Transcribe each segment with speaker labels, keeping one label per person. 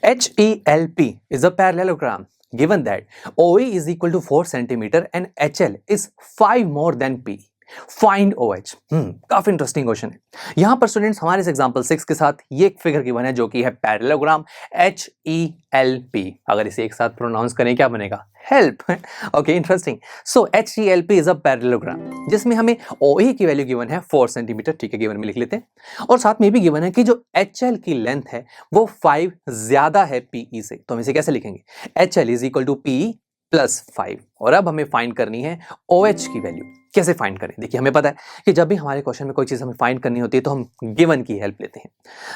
Speaker 1: HELP is a parallelogram. Given that OE is equal to 4 centimeter and HL is 5 more than P. Find OH। काफी interesting question है। यहां पर students हमारे इस example 6 के साथ ये एक फिगर गिवन है जो कि है पैरेललोग्राम HELP। अगर इसे एक साथ प्रोनाउंस करें क्या बनेगा? Help. Okay, interesting. So HELP is a parallelogram जिसमें हमें OE की वैल्यू गिवन है 4 सेंटीमीटर, ठीक है, गिवन में लिख लेते हैं। और साथ में भी गिवन है कि जो HL की लेंथ है वो 5 ज्यादा है PE से। तो हम इसे कैसे लिखेंगे? HL is equal to PE plus 5। और अब हमें फाइंड करनी है OH की वैल्यू। कैसे फाइंड करें? देखिए, हमें पता है कि जब भी हमारे क्वेश्चन में कोई चीज हमें फाइंड करनी होती है तो हम गिवन की हेल्प लेते हैं।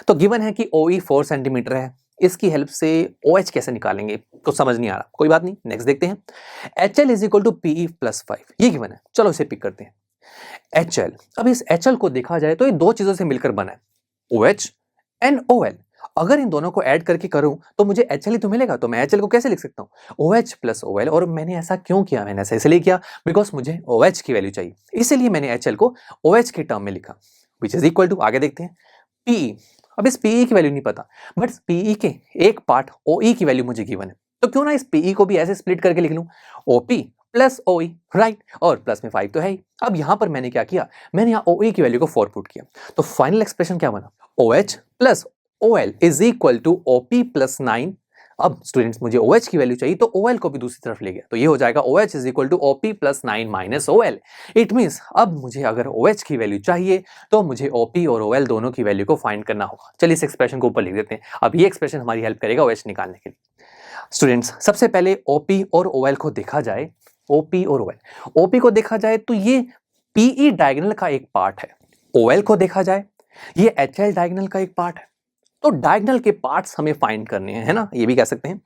Speaker 1: तो गिवन है कि OE 4 सेंटीमीटर है, इसकी हेल्प से OH कैसे निकालेंगे तो समझ नहीं आ रहा, कोई बात नहीं, नेक्स्ट देखते हैं। HL is equal to PE plus 5, ये गिवन है, चलो इसे पिक करते हैं। HL, अब इस HL को देखा जाए तो ये दो चीजों से मिलकर बना है, OH एंड OL। अगर इन दोनों को ऐड करके करूं तो मुझे HL ही तो मिलेगा। तो मैं HL को कैसे लिख सकता हूं? OH plus OL। और मैंने ऐसा क्यों किया? मैंने ऐसा इसलिए किया बिकॉज मुझे OH की वैल्यू चाहिए, इसीलिए मैंने HL को OH के टर्म में लिखा, विच इज इक्वल टू, आगे देखते हैं, PE। अब इस PE की वैल्यू नहीं पता, बट PE के एक पार्ट OE की वैल्यू मुझे गिवन है, तो क्यों ना इस PE को भी ऐसे स्प्लिट करके लिख लूं, OP प्लस OE, राइट, और प्लस में 5 तो है ही। अब यहां पर मैंने क्या किया, मैंने यहाँ OE की वैल्यू को 4 पुट किया, तो फाइनल एक्सप्रेशन क्या बना? OH plus OL is equal to OP plus 9। अब स्टूडेंट्स मुझे OH की वैल्यू चाहिए तो OL को भी दूसरी तरफ ले गया, तो ये हो जाएगा OH is equal to OP plus 9 minus OL। It means अब मुझे अगर OH की वैल्यू चाहिए तो मुझे OP और OL दोनों की वैल्यू को फाइंड करना होगा। चलिए इस एक्सप्रेशन को ऊपर लिख देते हैं। अब ये एक्सप्रेशन हमारी हेल्प करेगा OH निकालने के लिए। स्टूडेंट्स सबसे पहले OP और OL को देखा जाए, OP और OL, OP को देखा जाए तो ये PE डायगोनल का एक पार्ट है, OL को देखा जाए ये HL डायगोनल का एक पार्ट है। तो डायगोनल के पार्ट्स हमें फाइंड करने हैं, है ना, ये भी कह सकते हैं।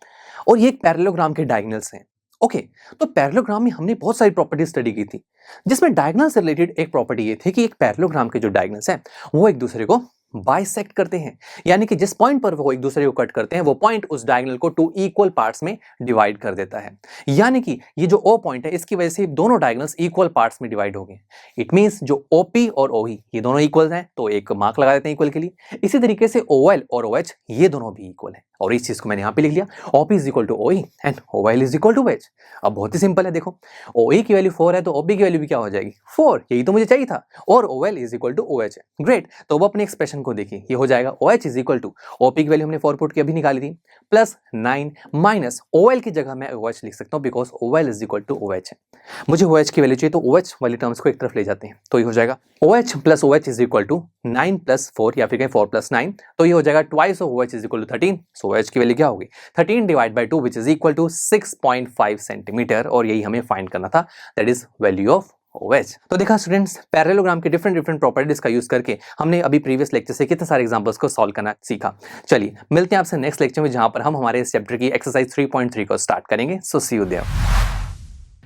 Speaker 1: और ये एक पैरेललोग्राम के डायगोनल्स हैं। ओके, तो पैरेललोग्राम में हमने बहुत सारी प्रॉपर्टी स्टडी की थी, जिसमें डायगोनल से रिलेटेड एक प्रॉपर्टी ये थी कि एक पैरेललोग्राम के जो डायगोनल्स हैं वो एक दूसरे को बाइसेक्ट करते हैं, यानी कि जिस पॉइंट पर वो एक दूसरे को कट करते हैं वो पॉइंट उस डायगोनल को 2 इक्वल पार्ट्स में डिवाइड कर देता है। यानी कि ये जो O पॉइंट है इसकी वजह से दोनों डायगोनल्स इक्वल पार्ट्स में डिवाइड हो गए। इट मींस जो OP और OE ये दोनों इक्वल हैं तो एक मार्क लगा देते हैं इक्वल के लिए। इसी तरीके से OL और OH ये दोनों भी इक्वल हैं, और इस चीज को मैंने यहाँ पे लिख लिया, OP is equal to OE and OL is equal to OH। अब बहुत ही सिंपल है, देखो OE की वैल्यू 4 है तो OP की वैल्यू भी क्या हो जाएगी? 4, यही तो मुझे चाहिए था, और OL is equal to OH है। ग्रेट, तो अब अपने एक्सप्रेशन को देखिए, ये हो जाएगा OH is equal to OP की वैल्यू हमने 4 पुट की अभी निकाली थी, प्लस 9 माइनस OL की जगह मैं OH लिख सकता हूँ because OL is equal to OH है। मुझे OH की वैल्यू चाहिए तो OH वाली टर्म्स को एक तरफ ले जाते हैं, तो ये हो जाएगा OH plus OH is equal to 9 plus 4, या फिर कहें 4 प्लस 9, तो ये हो जाएगा twice of OH is equal to 13। So OH की वैल्यू क्या होगी? 13 divide by 2 which is equal to 6.5 centimetre, और यही हमें फाइंड करना था, that is value of OH। तो देखा स्टूडेंट्स, पैरेललोग्राम के डिफरेंट प्रॉपर्टीज का यूज करके हमने अभी प्रीवियस लेक्चर से कितने सारे एग्जांपल्स को सॉल्व करना सीखा। चलिए मिलते हैं आपसे नेक्स्ट लेक्चर में, जहां पर हम हमारे इस चैप्टर की एक्सरसाइज 3.3 को स्टार्ट करेंगे। So see you there.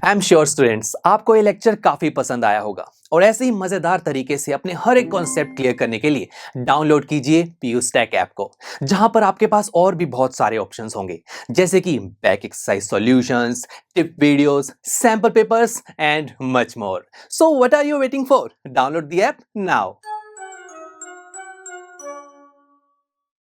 Speaker 1: I am sure students आपको ये लेक्चर काफी पसंद आया होगा, और ऐसे ही मजेदार तरीके से अपने हर एक कॉन्सेप्ट क्लियर करने के लिए डाउनलोड कीजिए PU Stack ऐप को, जहां पर आपके पास और भी बहुत सारे ऑप्शंस होंगे, जैसे कि back exercise solutions, tip videos, sample papers and much more. So what are you waiting for? Download the app now.